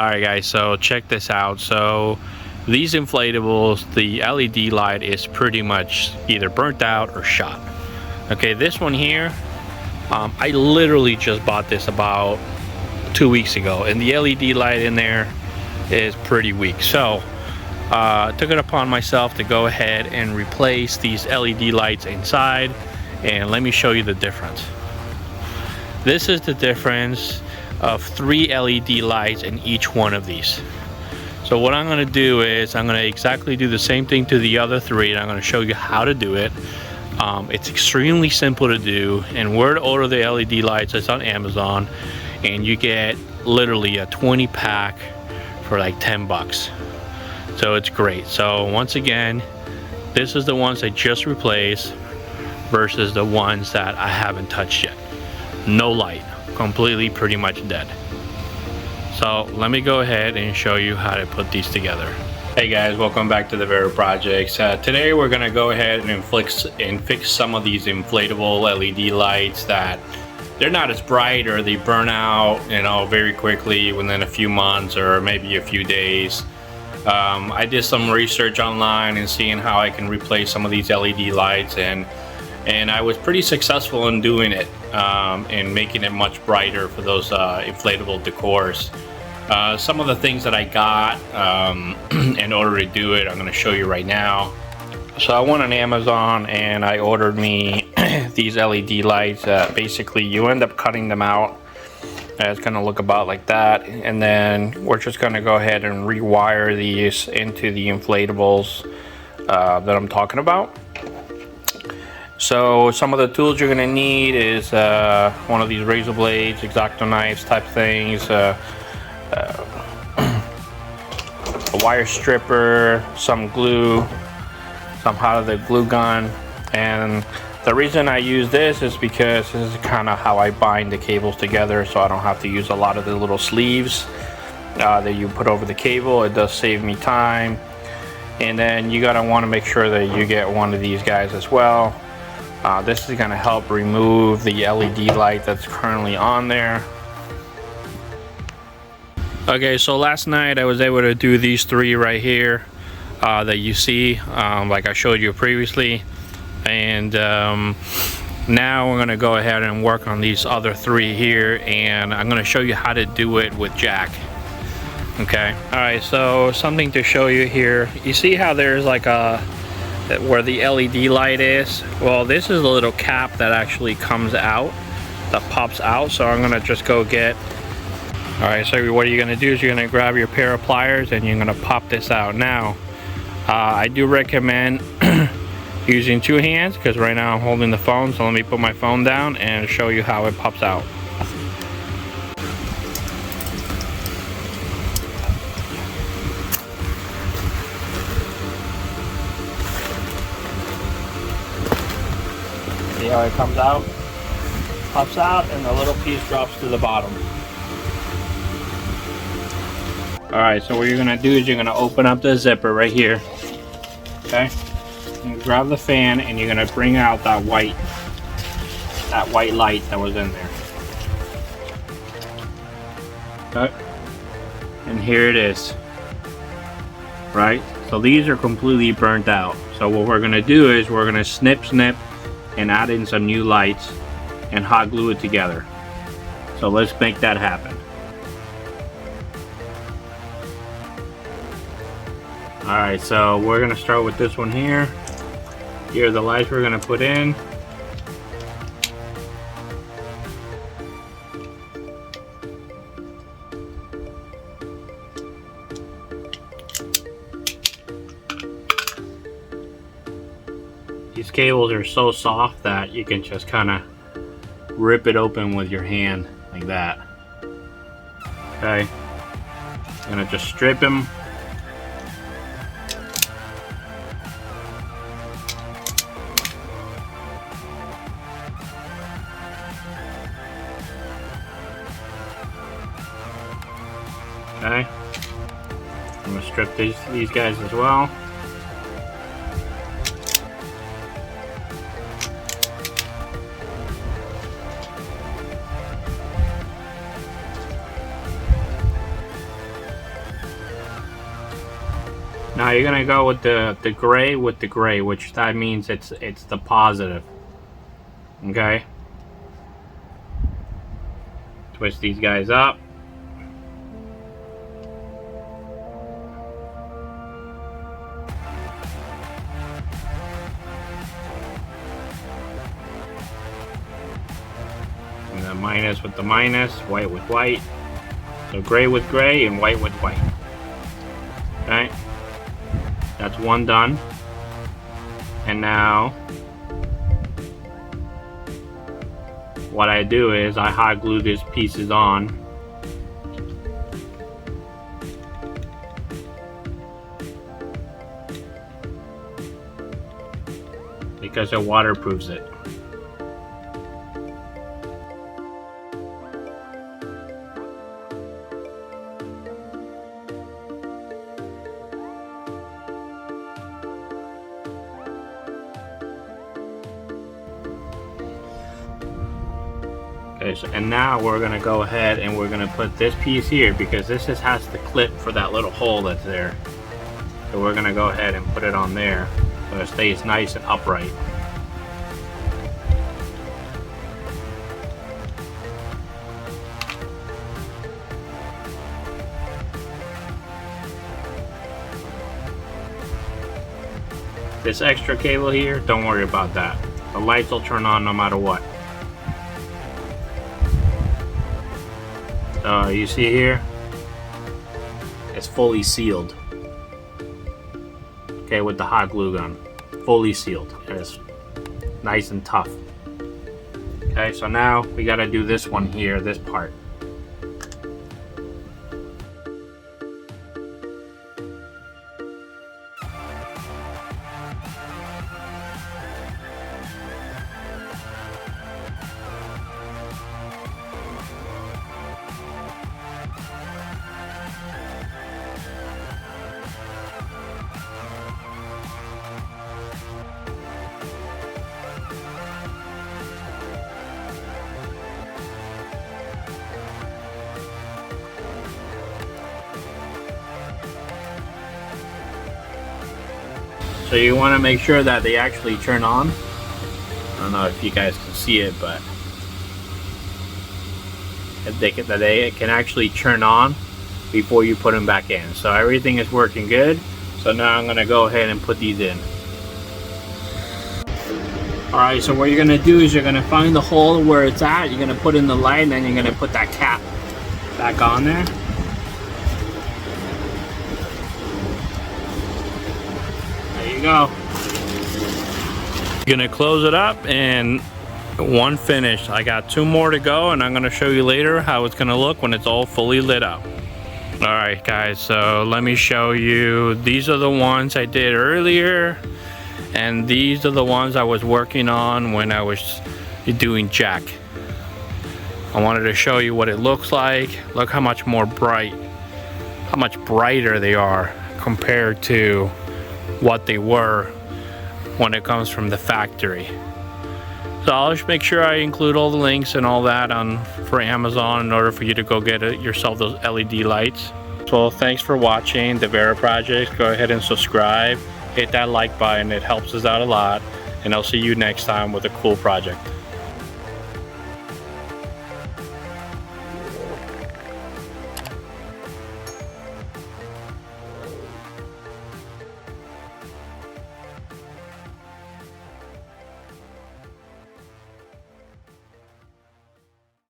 Alright guys, so check this out. So these inflatables, the LED light is pretty much either burnt out or shot. Okay, this one here, I literally just bought this about 2 weeks ago, and the LED light in there is pretty weak. So I took it upon myself to go ahead and replace these LED lights inside, and let me show you the difference. This is the difference of 3 LED lights in each one of these. So what I'm going to do is I'm going to exactly do the same thing to the other 3, and I'm going to show you how to do it. It's extremely simple to do, and where to order the LED lights is on Amazon, and you get literally a 20 pack for like 10 bucks. So it's great. So once again, this is the ones I just replaced versus the ones that I haven't touched yet. No light, completely pretty much dead. So let me go ahead and show you how to put these together. Hey guys, welcome back to the Vera Projects. Today we're gonna go ahead and fix some of these inflatable LED lights that they're not as bright, or they burn out, you know, very quickly within a few months or maybe a few days. I did some research online and seeing how I can replace some of these LED lights, and I was pretty successful in doing it, and making it much brighter for those inflatable decors. Some of the things that I got in order to do it, I'm going to show you right now. So I went on Amazon and I ordered me these LED lights. Basically you end up cutting them out. It's going to look about like that, and then we're just going to go ahead and rewire these into the inflatables that I'm talking about. So some of the tools you're going to need is one of these razor blades, X-Acto knives type things, a wire stripper, some glue, some out of the glue gun. And the reason I use this is because this is kind of how I bind the cables together, so I don't have to use a lot of the little sleeves that you put over the cable. It does save me time. And then you gotta want to make sure that you get one of these guys as well. This is going to help remove the LED light that's currently on there. Okay, so last night I was able to do these 3 right here that you see, like I showed you previously. And now we're going to go ahead and work on these other 3 here, and I'm going to show you how to do it with jack. Okay, alright, so something to show you here. You see how there's like a where the LED light is? Well, this is a little cap that actually comes out, that pops out. So I'm gonna just go get, alright, so what you're gonna do is you're gonna grab your pair of pliers and you're gonna pop this out. Now I do recommend using 2 hands, because right now I'm holding the phone, so let me put my phone down and show you how it pops out. See how it comes out? Pops out, and the little piece drops to the bottom. Alright, so what you're going to do is you're going to open up the zipper right here. Okay? You grab the fan and you're going to bring out that white light that was in there. Okay? And here it is. Right? So these are completely burnt out. So what we're going to do is we're going to snip and add in some new lights and hot glue it together. So let's make that happen. Alright, so we're going to start with this one here. Here are the lights we're going to put in. These cables are so soft that you can just kind of rip it open with your hand like that. Okay, I'm gonna just strip them. Okay, I'm gonna strip these guys as well. Now you're gonna go with the gray with the gray, which that means it's the positive. Okay. Twist these guys up. And the minus with the minus, white with white. So gray with gray and white with white. Okay. That's one done. And now what I do is I hot glue these pieces on. Because it waterproofs it. Okay, so, and now we're gonna go ahead and we're gonna put this piece here because this just has the clip for that little hole that's there. So we're gonna go ahead and put it on there so it stays nice and upright. This extra cable here, don't worry about that. The lights will turn on no matter what. You see here, it's fully sealed. Okay, with the hot glue gun, fully sealed. And it's nice and tough. Okay, so now we gotta do this one here, this part. So you want to make sure that they actually turn on. I don't know if you guys can see it, but if they can actually turn on before you put them back in. So everything is working good. So now I'm going to go ahead and put these in. Alright, so what you're going to do is you're going to find the hole where it's at. You're going to put in the light and then you're going to put that cap back on there. Go. Gonna close it up and one finished. I got two more to go and I'm gonna show you later how it's gonna look when it's all fully lit up. Alright guys, so let me show you. These are the ones I did earlier and these are the ones I was working on when I was doing jack. I wanted to show you what it looks like. Look how much more bright, how much brighter they are compared to what they were when it comes from the factory. So I'll just make sure I include all the links and all that for Amazon in order for you to go get yourself those LED lights. So thanks for watching the Vera Projects. Go ahead and subscribe, hit that like button, it helps us out a lot, and I'll see you next time with a cool project.